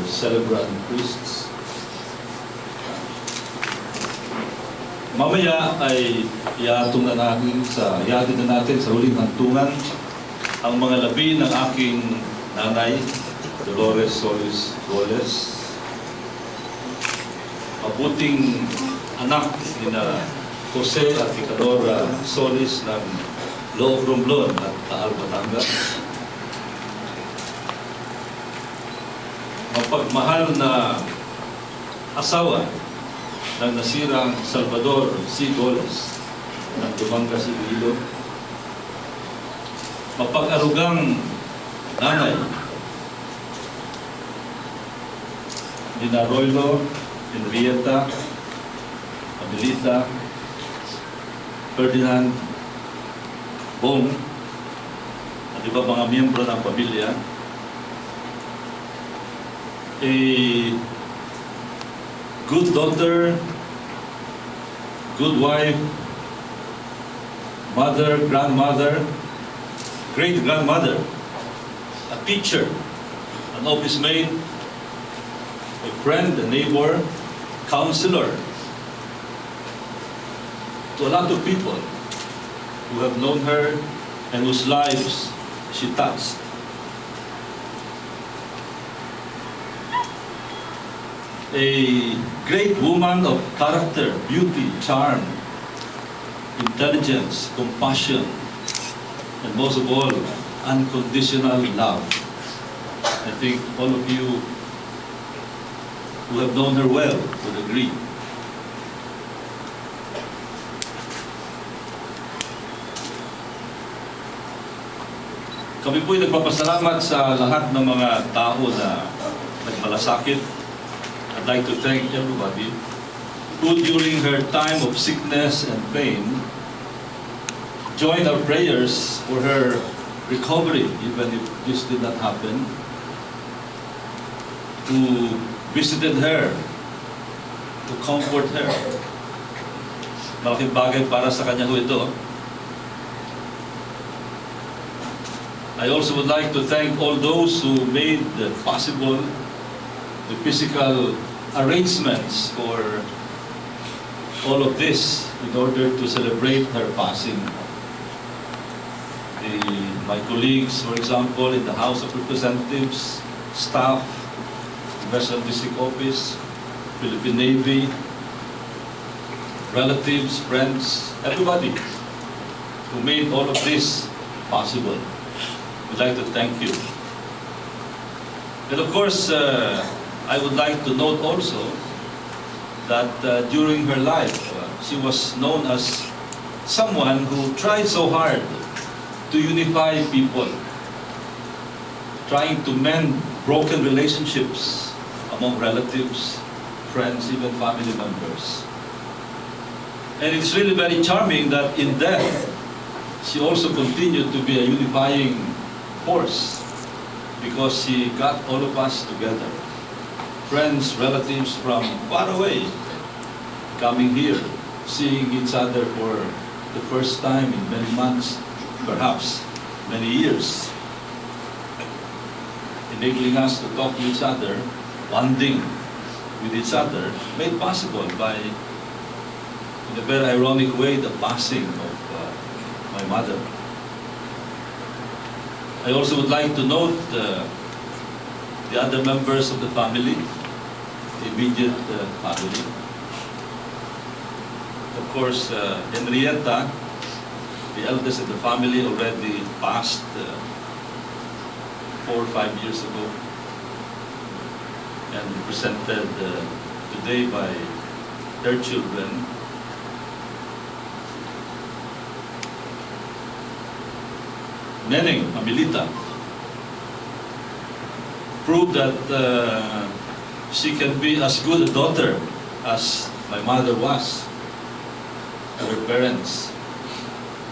celebrant priests. Mamaya ay ihatid na natin sa huling hantungan ang mga labi ng aking nanay, Dolores Solis Golez, mabuting anak ni na Jose at Dolores Solis ng Loob Romblon at Taal, Batangas. Mapagmahal na asawa ng nasirang Salvador C. Golez ng Dumangas, Iloilo. Mapag-arugang nanay ni na Roilo, Henrietta, Abilita, Ferdinand, Bong, at iba mga miyembro ng pamilya. A good daughter, good wife, mother, grandmother, great-grandmother, a teacher, an office mate, a friend, a neighbor, counselor, to a lot of people who have known her and whose lives she touched. A great woman of character, beauty, charm, intelligence, compassion, and most of all, unconditional love. I think all of you who have known her well would agree. Kami po'y nagpapasalamat sa lahat ng mga tao na nagmalasakit. I'd like to thank everybody who during her time of sickness and pain joined our prayers for her recovery, even if this did not happen, who visited her, to comfort her. Malaking bagay para sa kanya ho ito. I also would like to thank all those who made possible the physical arrangements for all of this in order to celebrate her passing. My colleagues, for example, in the House of Representatives, staff, Congressional District Office, Philippine Navy, relatives, friends, everybody who made all of this possible. We'd like to thank you. And of course, I would like to note also that during her life, she was known as someone who tried so hard to unify people, trying to mend broken relationships among relatives, friends, even family members. And it's really very charming that in death, she also continued to be a unifying force because she got all of us together. Friends, relatives from far away, coming here, seeing each other for the first time in many months, perhaps many years, enabling us to talk to each other, bonding with each other, made possible by, in a very ironic way, the passing of my mother. I also would like to note the other members of the family, the immediate family. Of course, Henrietta, the eldest in the family, already passed 4 or 5 years ago, and represented today by their children. Neneng Abilita proved that she can be as good a daughter as my mother was to her parents,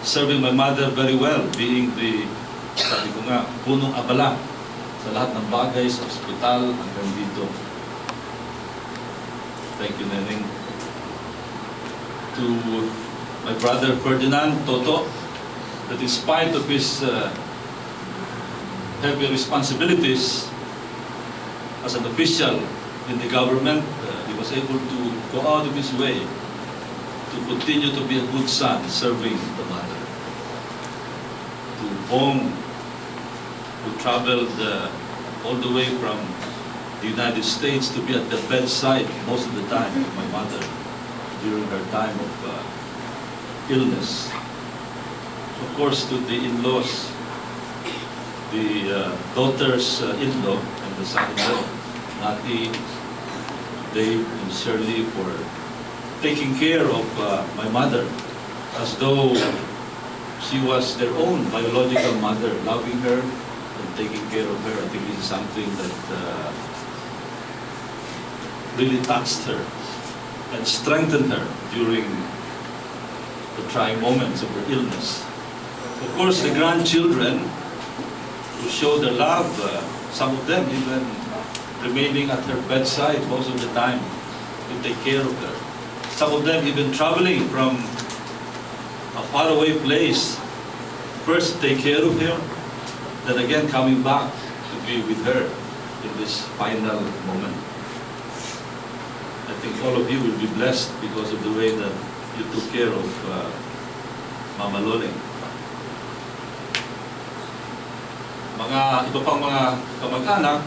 serving my mother very well, being the, sabi ko nga, punong abala sa lahat ng bagay sa ospital hanggang dito. Thank you, Neneng. To my brother Ferdinand, Toto, that in spite of his heavy responsibilities as an official in the government, he was able to go out of his way to continue to be a good son, serving the mother. To Bong, who traveled all the way from the United States to be at the bedside most of the time of my mother during her time of illness. Of course, to the in-laws, the daughter's in-law and the son-in-law, Nati, Dave, and Shirley, for taking care of my mother as though she was their own biological mother, loving her and taking care of her. I think this is something that really touched her and strengthened her during the trying moments of her illness. Of course, the grandchildren who show their love, some of them even remaining at her bedside most of the time to take care of her. Some of them even traveling from a faraway place, first to take care of her, then again coming back to be with her in this final moment. I think all of you will be blessed because of the way that you took care of Mama Loling. Mga iba pang mga kamag-anak,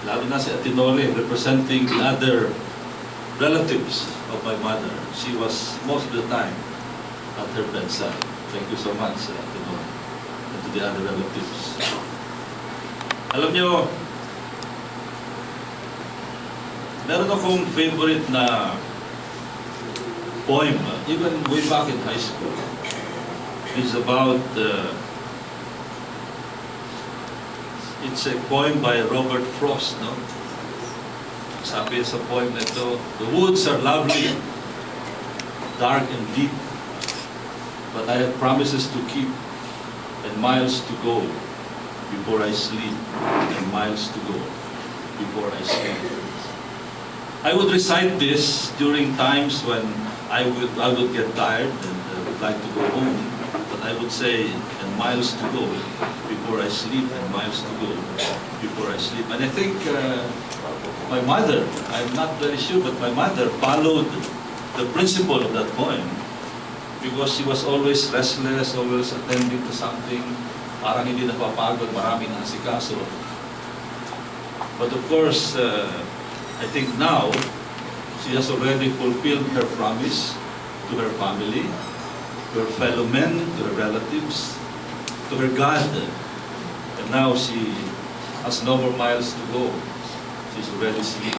lalo na si Ate Nole, representing the other relatives of my mother. She was most of the time at her bedside. Thank you so much, Ate Nole, and to the other relatives. Alam niyo, meron akong favorite na poem, even way back in high school. It's about, it's a poem by Robert Frost, no? Sabi sa poem na ito, the woods are lovely, dark and deep, but I have promises to keep and miles to go before I sleep, and miles to go before I sleep. I would recite this during times when I would get tired and would like to go home, but I would say, and miles to go before I sleep, and miles to go before I sleep. And I think my mother, I'm not very sure, but my mother followed the principle of that poem because she was always restless, always attending to something, parang hindi napapagod, maraming asikaso. But of course, I think now, she has already fulfilled her promise to her family, to her fellow men, to her relatives, to her God. And now she has no more miles to go. She's already sleeping.